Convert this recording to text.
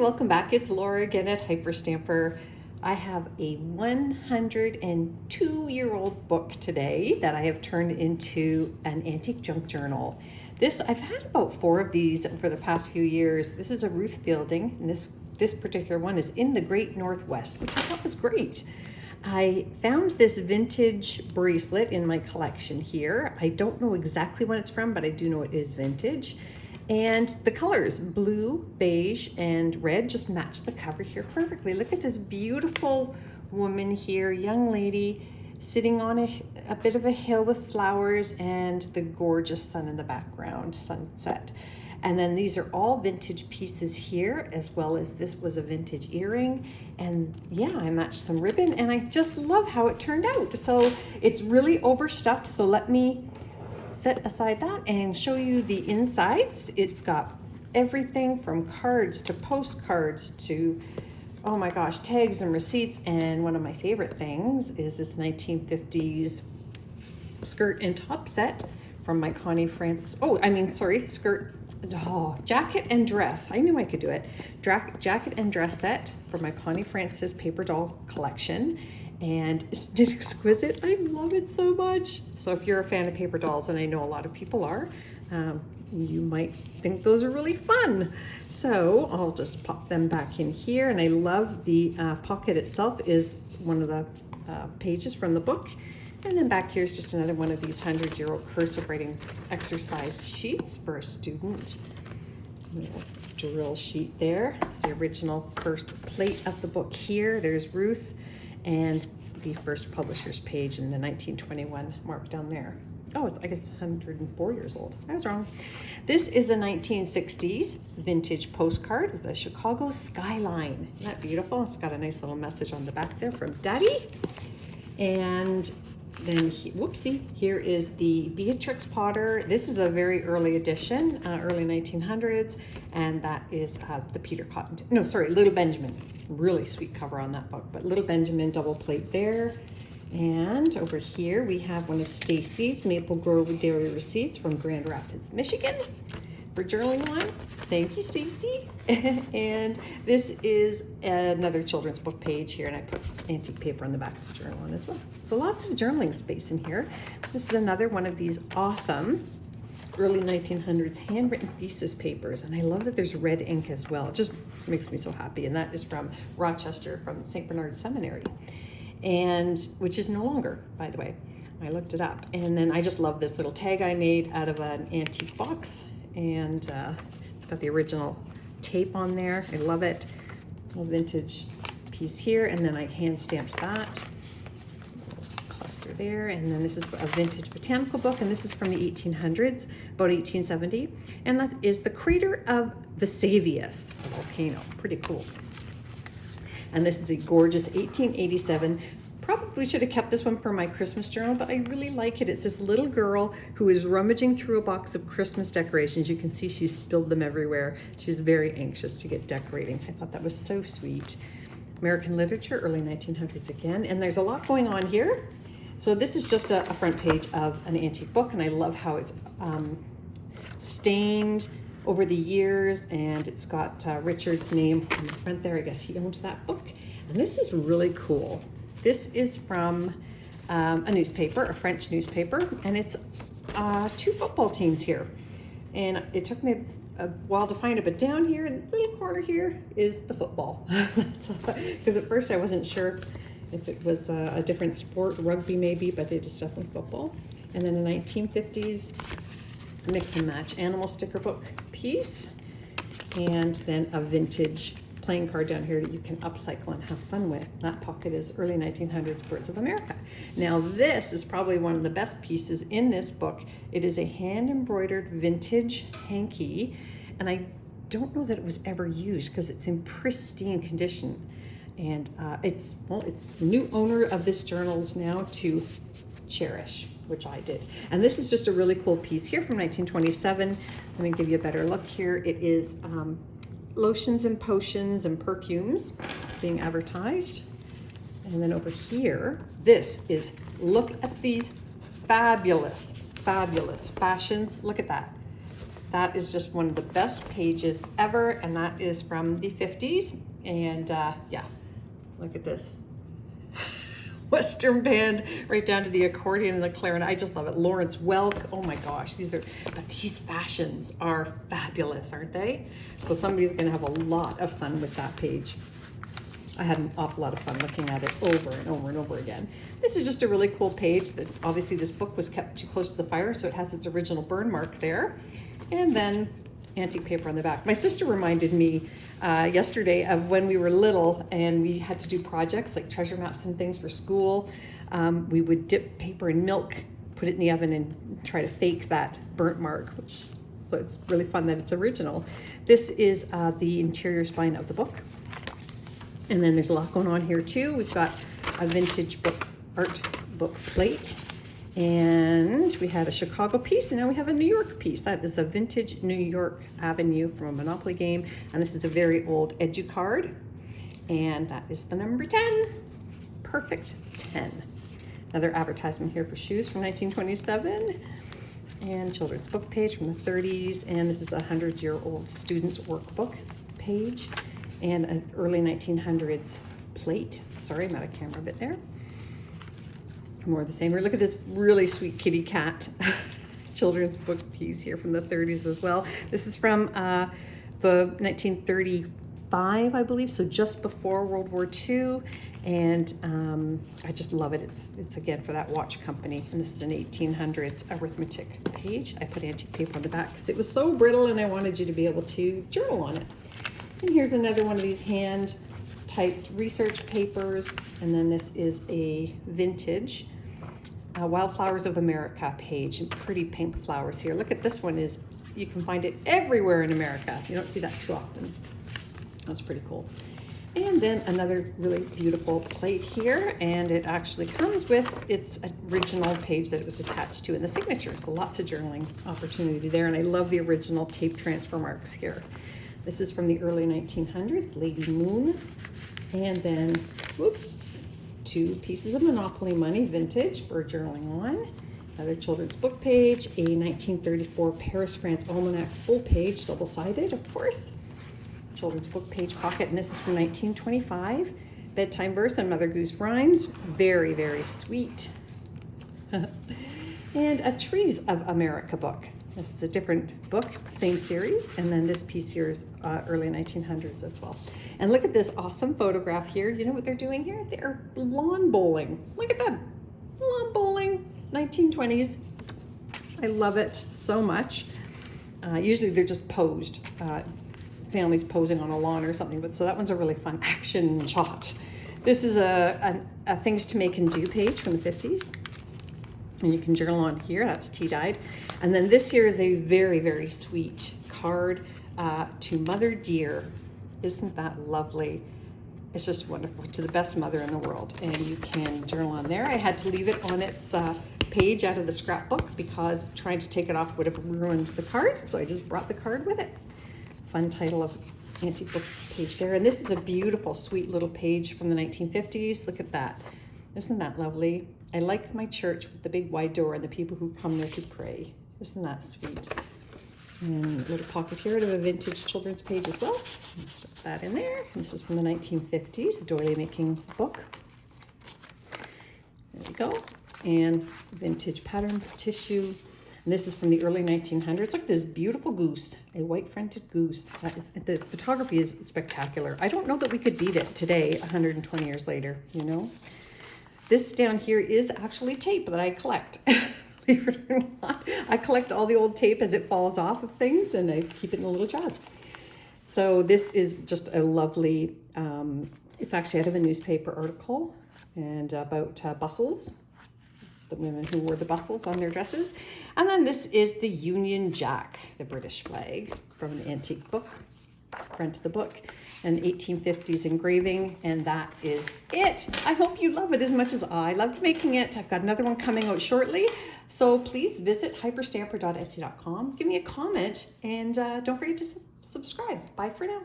welcome back. It's Laura again at Hyperstamper. I have a 102-year-old book today that I have turned into an antique junk journal. I've had about 4 of these for the past few years. This is a Ruth Fielding, and this particular one is in the Great Northwest, which I thought was great. I found this vintage bracelet in my collection here. I don't know exactly when it's from, but I do know it is vintage. And the colors, blue, beige, and red, just match the cover here perfectly. Look at this beautiful woman here, young lady, sitting on a bit of a hill with flowers and the gorgeous sun in the background, sunset. And then these are all vintage pieces here, as well as this was a vintage earring. And yeah, I matched some ribbon, and I just love how it turned out. So it's really overstuffed, so let me set aside that and show you the insides. It's got everything from cards to postcards to, oh my gosh, tags and receipts. And one of my favorite things is this 1950s skirt and top set from my Connie Francis, jacket and dress. I knew I could do it. Jacket and dress set from my Connie Francis paper doll collection. And isn't it exquisite? I love it so much. So if you're a fan of paper dolls, and I know a lot of people are, you might think those are really fun. So I'll just pop them back in here. And I love the pocket itself is one of the pages from the book. And then back here is just another one of these 100-year-old cursive writing exercise sheets for a student. Little drill sheet there. It's the original first plate of the book here. There's Ruth and the first publisher's page in the 1921 mark down there. Oh, it's, I guess, 104 years old. I was wrong. This is a 1960s vintage postcard with a Chicago skyline. Isn't that beautiful? It's got a nice little message on the back there from Daddy. And then, here is the Beatrix Potter. This is a very early edition, early 1900s, and that is the Peter Cotton, Little Benjamin. Really sweet cover on that book, but Little Benjamin double plate there. And over here we have one of Stacy's Maple Grove Dairy Receipts from Grand Rapids, Michigan for journaling one. Thank you, Stacy. And this is another children's book page here, and I put antique paper on the back to journal on as well. So lots of journaling space in here. This is another one of these awesome early 1900s handwritten thesis papers, and I love that there's red ink as well. It just makes me so happy. And that is from Rochester, from St. Bernard Seminary, and which is no longer, by the way. I looked it up. And then I just love this little tag I made out of an antique box, and it's got the original tape on there. I love it. A little vintage piece here, and then I hand stamped that. Cluster there, and then this is a vintage botanical book, and this is from the 1800s, about 1870, and that is the crater of Vesuvius, a volcano. Pretty cool. And this is a gorgeous 1887. Probably should have kept this one for my Christmas journal, but I really like it. It's this little girl who is rummaging through a box of Christmas decorations. You can see she's spilled them everywhere. She's very anxious to get decorating. I thought that was so sweet. American literature, early 1900s again. And there's a lot going on here. So this is just a front page of an antique book, and I love how it's stained over the years, and it's got Richard's name on the front there. I guess he owns that book. And this is really cool. This is from a newspaper, a French newspaper, and it's 2 football teams here. And it took me a while to find it, but down here in the little corner here is the football. Because at first I wasn't sure if it was a different sport, rugby maybe, but it is definitely football. And then a 1950s mix and match animal sticker book piece, and then a vintage playing card down here that you can upcycle and have fun with. That pocket is early 1900s Birds of America. Now this is probably one of the best pieces in this book. It is a hand embroidered vintage hanky, and I don't know that it was ever used because it's in pristine condition. And it's the new owner of this journal is now to cherish, which I did. And this is just a really cool piece here from 1927. Let me give you a better look here. It is lotions and potions and perfumes being advertised. And then over here, look at these fabulous fashions. Look at that. That is just one of the best pages ever, and that is from the 50s. And yeah, look at this. Western band, right down to the accordion and the clarinet. I just love it. Lawrence Welk. Oh my gosh, but these fashions are fabulous, aren't they? So somebody's gonna have a lot of fun with that page. I had an awful lot of fun looking at it over and over and over again. This is just a really cool page that obviously this book was kept too close to the fire, so it has its original burn mark there. And then antique paper on the back. My sister reminded me yesterday of when we were little and we had to do projects like treasure maps and things for school. We would dip paper in milk, put it in the oven and try to fake that burnt mark, so it's really fun that it's original. This is the interior spine of the book. And then there's a lot going on here too. We've got a vintage art book plate, and we had a Chicago piece, and now we have a New York piece. That is a vintage New York Avenue from a Monopoly game, and this is a very old EduCard, and that is the number 10. Perfect 10. Another advertisement here for shoes from 1927, and children's book page from the 30s, and this is a 100-year-old student's workbook page, and an early 1900s plate. Sorry, I'm out of camera a bit there. More of the same. Look at this really sweet kitty cat children's book piece here from the 30s as well. This is from the 1935, I believe, so just before World War II. And I just love it. It's again for that watch company, and this is an 1800s arithmetic page. I put antique paper on the back because it was so brittle and I wanted you to be able to journal on it. And here's another one of these hand typed research papers, and then this is a vintage Wildflowers of America page, and pretty pink flowers here. Look at this one. You can find it everywhere in America. You don't see that too often. That's pretty cool. And then another really beautiful plate here, and it actually comes with its original page that it was attached to in the signature. So lots of journaling opportunity there, and I love the original tape transfer marks here. This is from the early 1900s, Lady Moon. And then, whoop, 2 pieces of Monopoly money, vintage, for journaling on. Another children's book page, a 1934 Paris, France almanac full page, double-sided, of course. Children's book page pocket, and this is from 1925. Bedtime verse and Mother Goose rhymes, very, very sweet. And a Trees of America book. This is a different book, same series, and then this piece here is early 1900s as well. And look at this awesome photograph here. You know what they're doing here? They're lawn bowling. Look at that, lawn bowling, 1920s. I love it so much. Usually they're just posed, families posing on a lawn or something, but so that one's a really fun action shot. This is a things to make and do page from the 50s. And you can journal on here, that's tea-dyed. And then this here is a very, very sweet card to Mother Dear. Isn't that lovely? It's just wonderful, to the best mother in the world. And you can journal on there. I had to leave it on its page out of the scrapbook because trying to take it off would have ruined the card. So I just brought the card with it. Fun title of antique book page there. And this is a beautiful, sweet little page from the 1950s. Look at that. Isn't that lovely? I like my church with the big wide door and the people who come there to pray. Isn't that sweet? And a little pocket here of a vintage children's page as well. Stick that in there. And this is from the 1950s, the doily making book. There we go. And vintage pattern tissue. And this is from the early 1900s. Look at this beautiful goose, a white-fronted goose. The photography is spectacular. I don't know that we could beat it today, 120 years later, you know? This down here is actually tape that I collect. Believe it or not. I collect all the old tape as it falls off of things, and I keep it in a little jar. So this is just a lovely, it's actually out of a newspaper article and about bustles, the women who wore the bustles on their dresses. And then this is the Union Jack, the British flag, from an antique book, front of the book, an 1850s engraving, and that is it. I hope you love it as much as I loved making it. I've got another one coming out shortly, so please visit hyperstamper.etsy.com, give me a comment, and don't forget to subscribe. Bye for now.